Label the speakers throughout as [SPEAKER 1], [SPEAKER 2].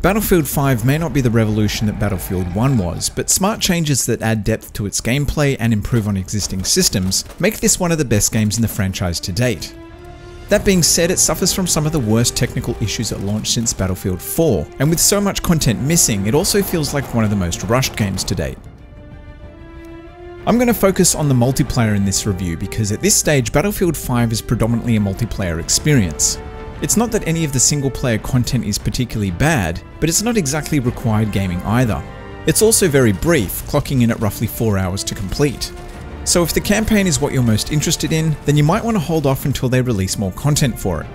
[SPEAKER 1] Battlefield 5 may not be the revolution that Battlefield 1 was, but smart changes that add depth to its gameplay and improve on existing systems make this one of the best games in the franchise to date. That being said, it suffers from some of the worst technical issues at launch since Battlefield 4, and with so much content missing, it also feels like one of the most rushed games to date. I'm going to focus on the multiplayer in this review because at this stage Battlefield 5 is predominantly a multiplayer experience. It's not that any of the single player content is particularly bad, but it's not exactly required gaming either. It's also very brief, clocking in at roughly 4 hours to complete. So if the campaign is what you're most interested in, then you might want to hold off until they release more content for it.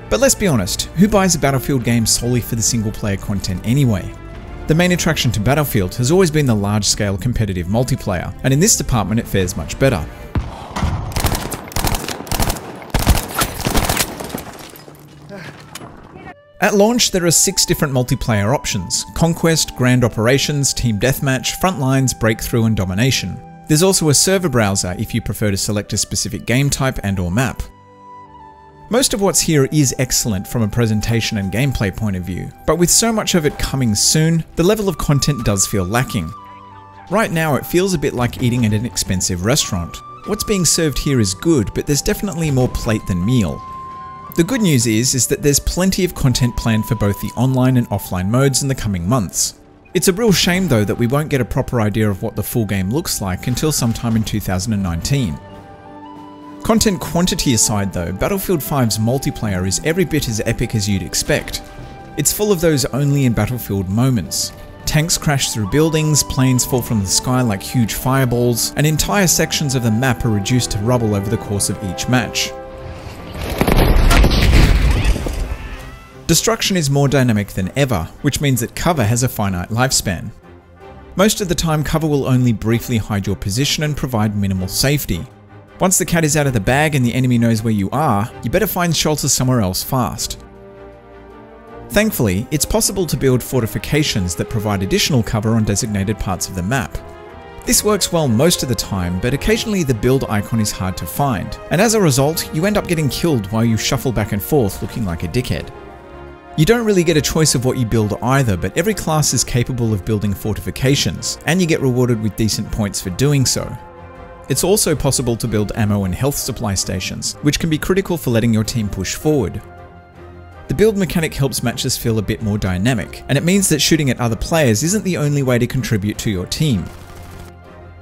[SPEAKER 1] But let's be honest, who buys a Battlefield game solely for the single player content anyway? The main attraction to Battlefield has always been the large-scale competitive multiplayer, and in this department it fares much better. At launch, there are 6 different multiplayer options: Conquest, Grand Operations, Team Deathmatch, Frontlines, Breakthrough, and Domination. There's also a server browser if you prefer to select a specific game type and/or map. Most of what's here is excellent from a presentation and gameplay point of view, but with so much of it coming soon, the level of content does feel lacking. Right now, it feels a bit like eating at an expensive restaurant. What's being served here is good, but there's definitely more plate than meal. The good news is that there's plenty of content planned for both the online and offline modes in the coming months. It's a real shame though that we won't get a proper idea of what the full game looks like until sometime in 2019. Content quantity aside though, Battlefield 5's multiplayer is every bit as epic as you'd expect. It's full of those only in Battlefield moments. Tanks crash through buildings, planes fall from the sky like huge fireballs, and entire sections of the map are reduced to rubble over the course of each match. Destruction is more dynamic than ever, which means that cover has a finite lifespan. Most of the time, cover will only briefly hide your position and provide minimal safety. Once the cat is out of the bag and the enemy knows where you are, you better find shelter somewhere else fast. Thankfully, it's possible to build fortifications that provide additional cover on designated parts of the map. This works well most of the time, but occasionally the build icon is hard to find, and as a result, you end up getting killed while you shuffle back and forth looking like a dickhead. You don't really get a choice of what you build either, but every class is capable of building fortifications, and you get rewarded with decent points for doing so. It's also possible to build ammo and health supply stations, which can be critical for letting your team push forward. The build mechanic helps matches feel a bit more dynamic, and it means that shooting at other players isn't the only way to contribute to your team.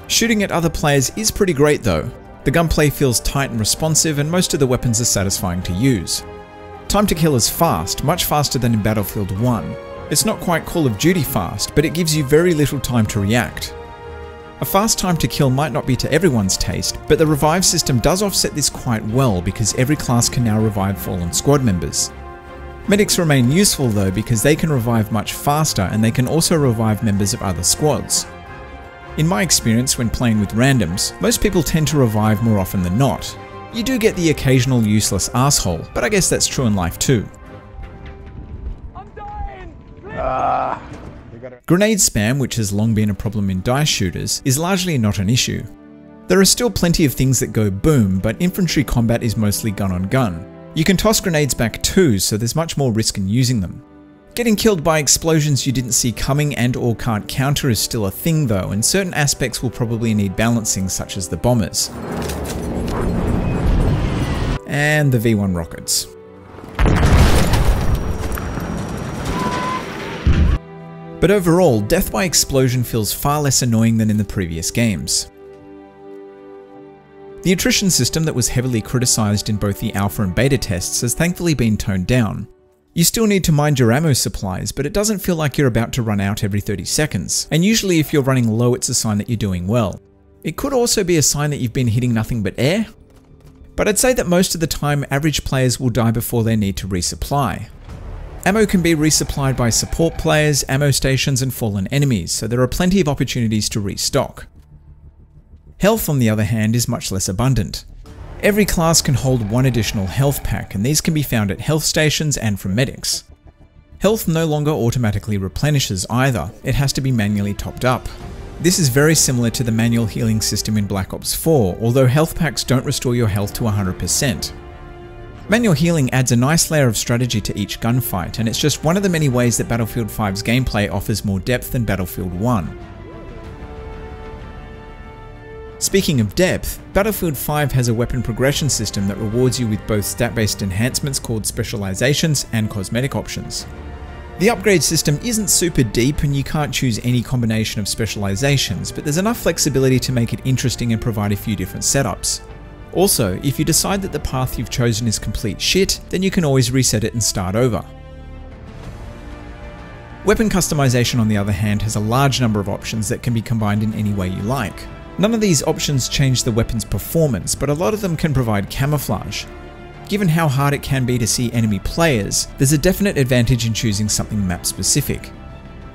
[SPEAKER 1] Shooting at other players is pretty great though. The gunplay feels tight and responsive, and most of the weapons are satisfying to use. Time to kill is fast, much faster than in Battlefield 1. It's not quite Call of Duty fast, but it gives you very little time to react. A fast time to kill might not be to everyone's taste, but the revive system does offset this quite well because every class can now revive fallen squad members. Medics remain useful though because they can revive much faster, and they can also revive members of other squads. In my experience when playing with randoms, most people tend to revive more often than not. You do get the occasional useless asshole, but I guess that's true in life too. Grenade spam, which has long been a problem in dice shooters, is largely not an issue. There are still plenty of things that go boom, but infantry combat is mostly gun on gun. You can toss grenades back too, so there's much more risk in using them. Getting killed by explosions you didn't see coming and/or can't counter is still a thing though, and certain aspects will probably need balancing, such as the bombers. And the V1 rockets. But overall, death by explosion feels far less annoying than in the previous games. The attrition system that was heavily criticised in both the alpha and beta tests has thankfully been toned down. You still need to mind your ammo supplies, but it doesn't feel like you're about to run out every 30 seconds, and usually if you're running low it's a sign that you're doing well. It could also be a sign that you've been hitting nothing but air. But I'd say that most of the time average players will die before they need to resupply. Ammo can be resupplied by support players, ammo stations and fallen enemies, so there are plenty of opportunities to restock. Health, on the other hand, is much less abundant. Every class can hold one additional health pack, and these can be found at health stations and from medics. Health no longer automatically replenishes either, it has to be manually topped up. This is very similar to the manual healing system in Black Ops 4, although health packs don't restore your health to 100%. Manual healing adds a nice layer of strategy to each gunfight, and it's just one of the many ways that Battlefield 5's gameplay offers more depth than Battlefield 1. Speaking of depth, Battlefield 5 has a weapon progression system that rewards you with both stat-based enhancements called specializations and cosmetic options. The upgrade system isn't super deep and you can't choose any combination of specializations, but there's enough flexibility to make it interesting and provide a few different setups. Also, if you decide that the path you've chosen is complete shit, then you can always reset it and start over. Weapon customization, on the other hand, has a large number of options that can be combined in any way you like. None of these options change the weapon's performance, but a lot of them can provide camouflage. Given how hard it can be to see enemy players, there's a definite advantage in choosing something map specific.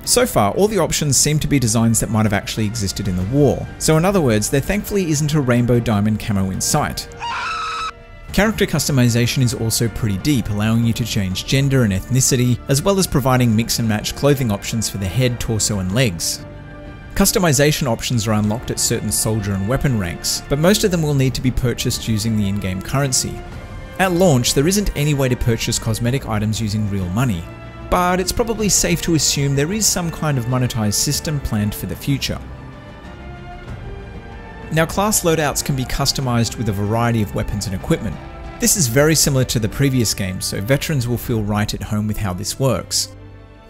[SPEAKER 1] So far, all the options seem to be designs that might have actually existed in the war, so in other words, there thankfully isn't a rainbow diamond camo in sight. Character customization is also pretty deep, allowing you to change gender and ethnicity, as well as providing mix and match clothing options for the head, torso and legs. Customization options are unlocked at certain soldier and weapon ranks, but most of them will need to be purchased using the in-game currency. At launch, there isn't any way to purchase cosmetic items using real money, but it's probably safe to assume there is some kind of monetized system planned for the future. Now, class loadouts can be customized with a variety of weapons and equipment. This is very similar to the previous game, so veterans will feel right at home with how this works.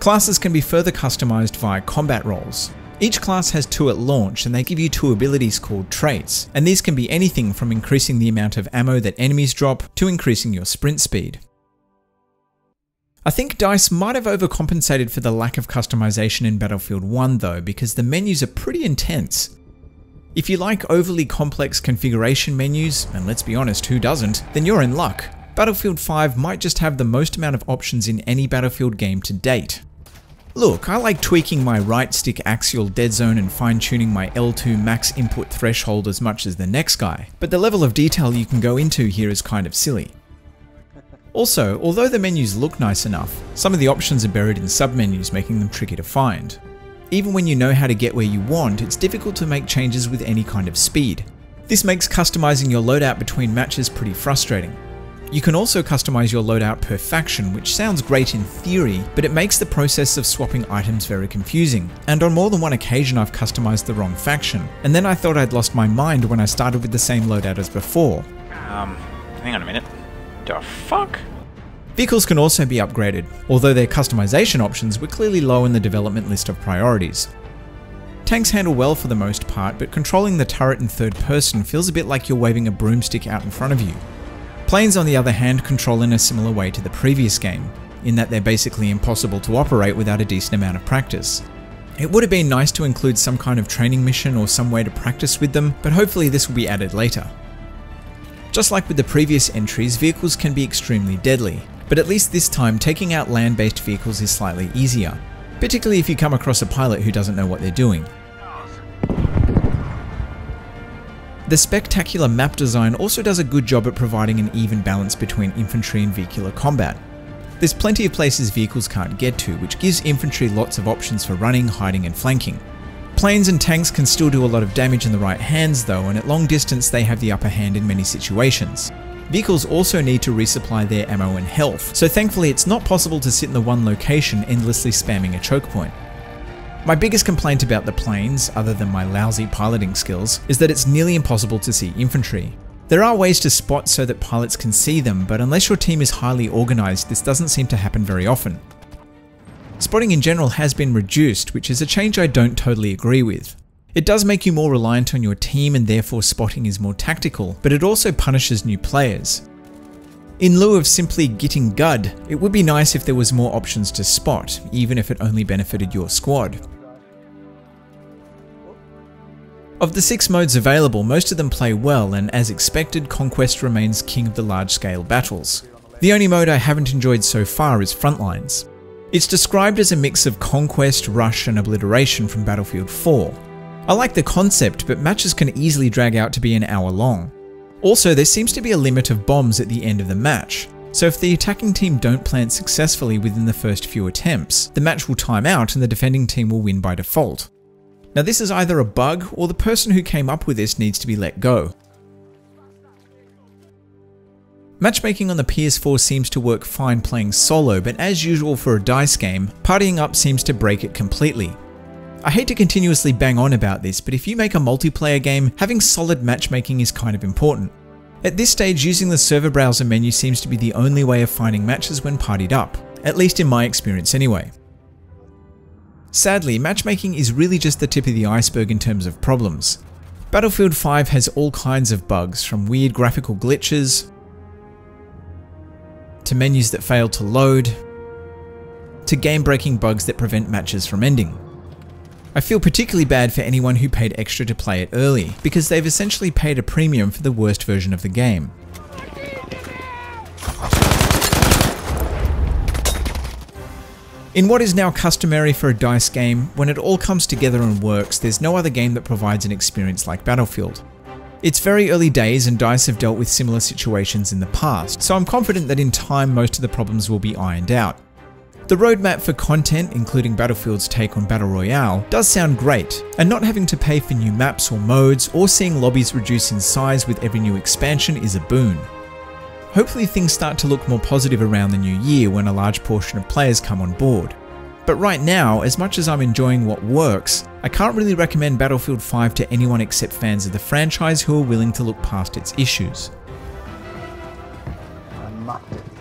[SPEAKER 1] Classes can be further customized via combat roles. Each class has 2 at launch, and they give you 2 abilities called traits, and these can be anything from increasing the amount of ammo that enemies drop to increasing your sprint speed. I think DICE might have overcompensated for the lack of customization in Battlefield 1 though, because the menus are pretty intense. If you like overly complex configuration menus, and let's be honest, who doesn't, then you're in luck. Battlefield 5 might just have the most amount of options in any Battlefield game to date. Look, I like tweaking my right stick axial dead zone and fine-tuning my L2 max input threshold as much as the next guy, but the level of detail you can go into here is kind of silly. Also, although the menus look nice enough, some of the options are buried in sub-menus, making them tricky to find. Even when you know how to get where you want, it's difficult to make changes with any kind of speed. This makes customizing your loadout between matches pretty frustrating. You can also customize your loadout per faction, which sounds great in theory, but it makes the process of swapping items very confusing. And on more than one occasion I've customized the wrong faction, and then I thought I'd lost my mind when I started with the same loadout as before.
[SPEAKER 2] Hang on a minute. The fuck?
[SPEAKER 1] Vehicles can also be upgraded, although their customization options were clearly low in the development list of priorities. Tanks handle well for the most part, but controlling the turret in third person feels a bit like you're waving a broomstick out in front of you. Planes, on the other hand, control in a similar way to the previous game, in that they're basically impossible to operate without a decent amount of practice. It would have been nice to include some kind of training mission or some way to practice with them, but hopefully this will be added later. Just like with the previous entries, vehicles can be extremely deadly, but at least this time taking out land-based vehicles is slightly easier, particularly if you come across a pilot who doesn't know what they're doing. The spectacular map design also does a good job at providing an even balance between infantry and vehicular combat. There's plenty of places vehicles can't get to, which gives infantry lots of options for running, hiding and flanking. Planes and tanks can still do a lot of damage in the right hands though, and at long distance they have the upper hand in many situations. Vehicles also need to resupply their ammo and health, so thankfully it's not possible to sit in the one location endlessly spamming a choke point. My biggest complaint about the planes, other than my lousy piloting skills, is that it's nearly impossible to see infantry. There are ways to spot so that pilots can see them, but unless your team is highly organised, this doesn't seem to happen very often. Spotting in general has been reduced, which is a change I don't totally agree with. It does make you more reliant on your team and therefore spotting is more tactical, but it also punishes new players. In lieu of simply getting gud, it would be nice if there was more options to spot, even if it only benefited your squad. Of the 6 modes available, most of them play well, and as expected, Conquest remains king of the large-scale battles. The only mode I haven't enjoyed so far is Frontlines. It's described as a mix of Conquest, Rush and Obliteration from Battlefield 4. I like the concept, but matches can easily drag out to be an hour long. Also, there seems to be a limit of bombs at the end of the match, so if the attacking team don't plant successfully within the first few attempts, the match will time out and the defending team will win by default. Now this is either a bug, or the person who came up with this needs to be let go. Matchmaking on the PS4 seems to work fine playing solo, but as usual for a DICE game, partying up seems to break it completely. I hate to continuously bang on about this, but if you make a multiplayer game, having solid matchmaking is kind of important. At this stage, using the server browser menu seems to be the only way of finding matches when partied up, at least in my experience anyway. Sadly, matchmaking is really just the tip of the iceberg in terms of problems. Battlefield 5 has all kinds of bugs, from weird graphical glitches, to menus that fail to load, to game-breaking bugs that prevent matches from ending. I feel particularly bad for anyone who paid extra to play it early, because they've essentially paid a premium for the worst version of the game. In what is now customary for a DICE game, when it all comes together and works, there's no other game that provides an experience like Battlefield. It's very early days and DICE have dealt with similar situations in the past, so I'm confident that in time most of the problems will be ironed out. The roadmap for content, including Battlefield's take on Battle Royale, does sound great, and not having to pay for new maps or modes, or seeing lobbies reduce in size with every new expansion is a boon. Hopefully things start to look more positive around the new year when a large portion of players come on board. But right now, as much as I'm enjoying what works, I can't really recommend Battlefield 5 to anyone except fans of the franchise who are willing to look past its issues.
[SPEAKER 3] I mucked it.